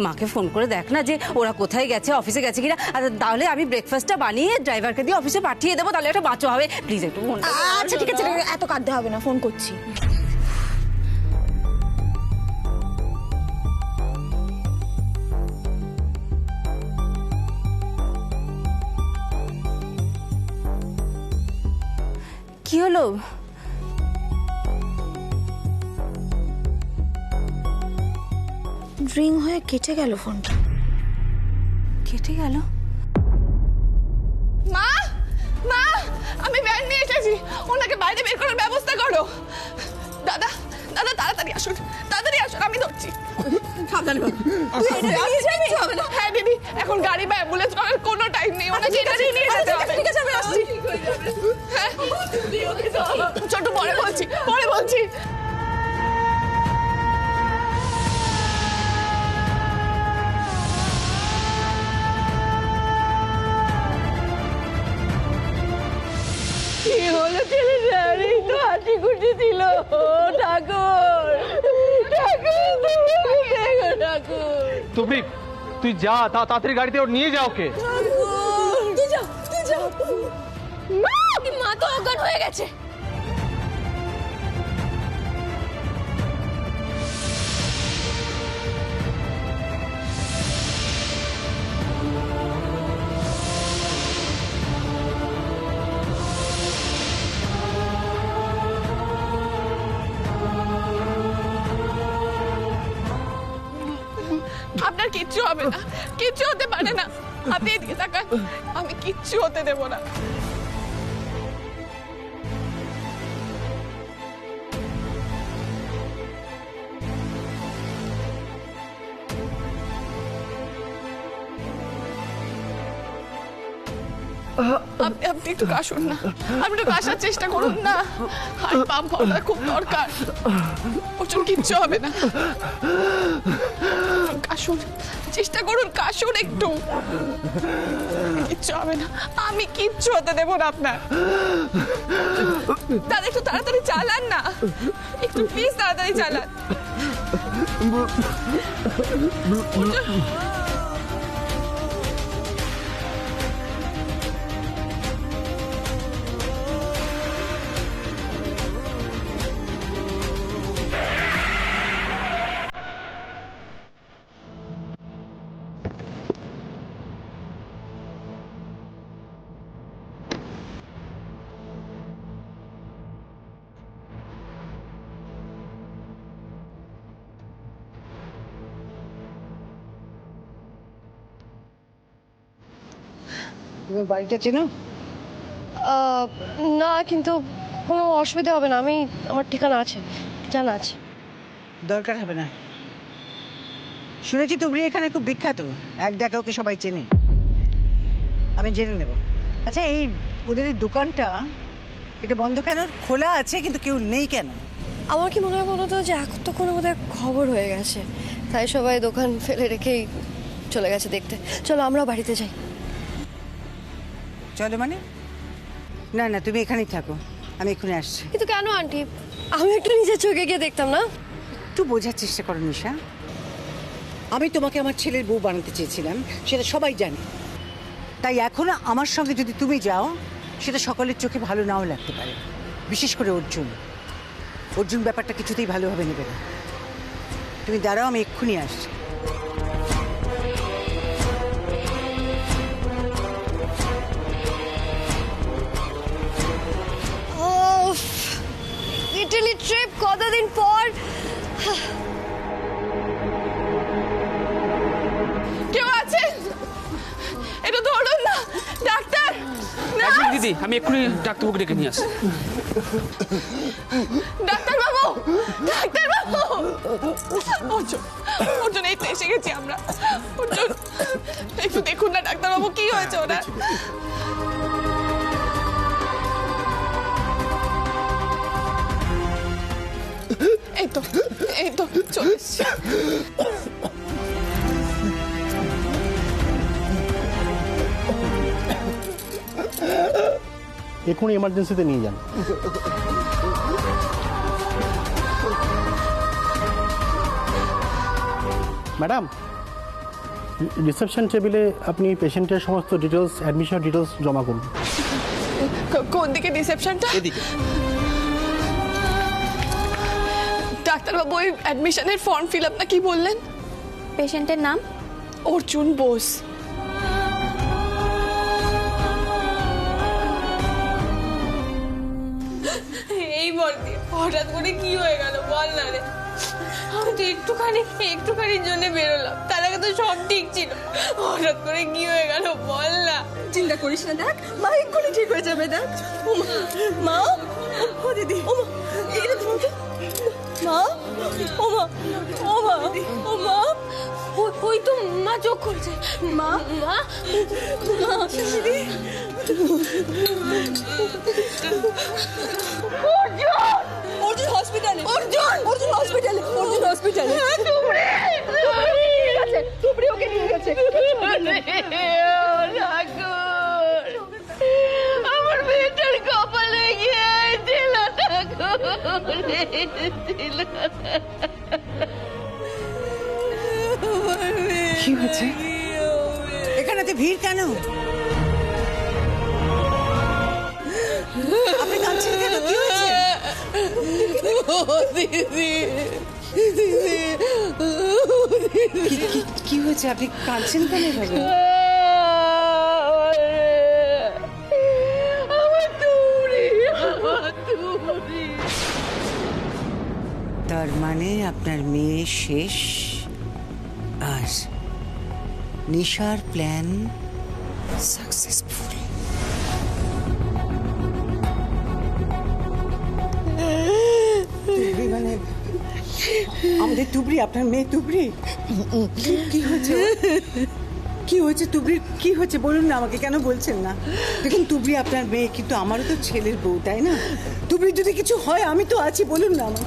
মাকে ফোন করে দেখ না যে ওরা কোথায় গেছে, অফিসে গেছে কিনা। আর তাহলে আমি ব্রেকফাস্টটা বানিয়ে ড্রাইভারকে দিয়ে অফিসে পাঠিয়ে দেবো, তাহলে একটা বাঁচো হবে। প্লিজ একটু ফোন। আচ্ছা ঠিক আছে, এত কাঁদতে হবে না, ফোন করছি। কি হলো? রিং হয়ে কেটে গেল ফোনটা। কেটে গেল? মা, মা, আমি ভ্যান নিয়ে এসেছি, ওনাকে বাইরে বের করার ব্যবস্থা করো। দাদা, দাদা তাড়াতাড়ি আসুন, তাড়াতাড়ি আসুন, আমি ধরছি। সাবধানে বাবা। হ্যাঁ দিদি, এখন গাড়ি বা অ্যাম্বুলেন্স করার কোনো টাইম নেই, ওনাকে এখানেই নিয়ে যেতে হবে। ঠিক আছে, আমি আসছি। হ্যাঁ, ছোট পরে বলছি, পরে বলছি। কি হলো ছেলেটার? এই তো হাসি খুশি ছিল। ঠাকুর, ঠাকুর, ঠাকুর, ঠাকুর। তুমি তুই যা, তাড়াতাড়ি গাড়িতে ওর নিয়ে যাও। ওকে তুই যাও, তুই যাও। মা তো অজ্ঞান হয়ে গেছে। আপনার কিচ্ছু হবে না, কিচ্ছু হতে পারে না। আপনি এদিকে তাকান, আমি কিচ্ছু হতে দেব না। আপনি একটু কাশুন না, আপনি একটু কাশার চেষ্টা করুন না। হার্ট পাম্প হওয়া খুব দরকার। ওর কিচ্ছু হবে না, কাশুন, চেষ্টা করুন, কাশুন একটু। কিচ্ছু হবে না, আমি কিচ্ছু হতে দেবো না আপনার। দাদা একটু তাড়াতাড়ি চালান না, একটু প্লিজ তাড়াতাড়ি চালান। তুমি বাড়িটা চেনো? না, কিন্তু কোনো অসুবিধা হবে না, আমি আমার ঠিকানা আছে, জানা আছে। দরকার হবে না। শুনেছি তুমি এখানে খুব বিখ্যাত, এক দেখা ওকে সবাই চেনে। আমি জেনে নেব। আচ্ছা, এই ওদের এই দোকানটা এটা বন্ধ কেন? খোলা আছে কিন্তু কেউ নেই কেন? আমার কি মনে হয় বলো তো, যে এখন তো কোনো বোধহয় খবর হয়ে গেছে, তাই সবাই দোকান ফেলে রেখেই চলে গেছে দেখতে। চলো আমরা বাড়িতে যাই। চলো মানে? না না, তুমি এখানেই থাকো, আমি এক্ষুনি আসছি। কিন্তু কেন আন্টি, আমি একটু নিজের চোখে গিয়ে দেখতাম না? একটু বোঝার চেষ্টা করো নিশা। আমি তোমাকে আমার ছেলের বউ বানাতে চেয়েছিলাম, সেটা সবাই জানে। তাই এখন আমার সঙ্গে যদি তুমি যাও, সেটা সকলের চোখে ভালো নাও লাগতে পারে, বিশেষ করে অর্জুন। অর্জুন ব্যাপারটা কিছুতেই ভালোভাবে নেবে না। তুমি দাঁড়াও, আমি এক্ষুনি আসছি। ইটালি ট্রিপ কতদিন পর। কেউ আছেন? এটা ধরুন না, ডাক্তার। দিদি, আমি এক্ষুনি ডাক্তারবাবুকে ডেকে নিয়ে আসি। ডাক্তারবাবু, ডাক্তারবাবু। অর্জুন, অর্জুন, এই তো এসে গেছি আমরা। অর্জুন, একটু দেখুন না ডাক্তারবাবু, কি হয়েছে ওনার? এই তো চলে এসছি। এক্ষুনি এমার্জেন্সিতে নিয়ে যান। ম্যাডাম, রিসেপশন টেবিলে আপনি পেশেন্টের সমস্ত ডিটেলস অ্যাডমিশন ডিটেলস জমা করুন। কোন দিকে রিসেপশনটা? এদিকে। ডাক্তারবাবু ওই অ্যাডমিশনের ফর্ম ফিল আপ না কি বললেন? পেশেন্টের নাম? অর্জুন বোস। এই বলতে হঠাৎ করে কি হয়ে গেল বল না রে। আমি তো একটুখানির জন্য বেরোলাম, তার আগে তো সব ঠিক ছিল। হঠাৎ করে কি হয়ে গেল বল না। চিন্তা করিস না, দেখ মা এক্ষুনি ঠিক হয়ে যাবে। দেখ মা, ও দিদি, ও মা, মা, ও মা, ও মা, ও মা, ওই তো মা চোখ করছে। মা, মা, দিদি। অর্জুন হসপিটালে, অর্জুন হসপিটালে, অর্জুন হসপিটালে। তুবড়ি ওকে নিয়ে গেছে। আমার মেয়েটার কপালে গিয়েছিল। কি হয়েছে? এখানে তো ভিড় কেন? আপনি কাঁদছেন কেন? কি হয়েছে? কি হয়েছে? আপনি কাঁদছেন কেন এভাবে? তার মানে আপনার মেয়ে শেষ, আর নিশার প্ল্যান সাকসেসফুল। মানে আমাদের তুবড়ি, আপনার মেয়ে তুবড়ি। কি হয়েছে? কি হয়েছে তুবড়ির? কি হয়েছে বলুন না আমাকে, কেন বলছেন না? দেখুন তুবড়ি আপনার মেয়ে, কিন্তু আমারও তো ছেলের বউ, তাই না? তুবড়ির যদি কিছু হয় আমি তো আছি, বলুন না আমাকে।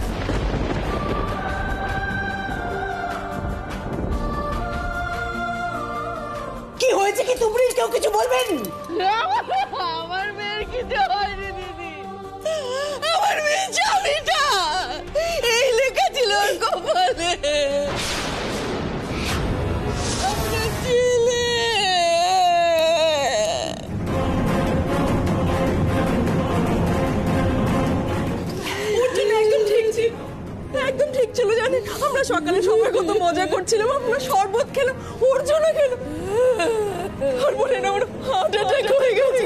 কি হয়েছে কি তুবড়ির? কেউ কিছু বলবেন? আমার মেয়ের কিছু হয়নি দিদি। আমার মেয়ে চাবিটা এই লেখা ছিল ওর কপালে। আমার ছেলে। অর্জুন একদম ঠিক ছিল, একদম ঠিক ছিল জানেন। আমরা সকালে সবাই কত মজা করছিলাম, আমরা শরবত খেলাম, অর্জুনও খেলো। আর বলে না আমার হার্ট অ্যাটাক হয়ে গেছে।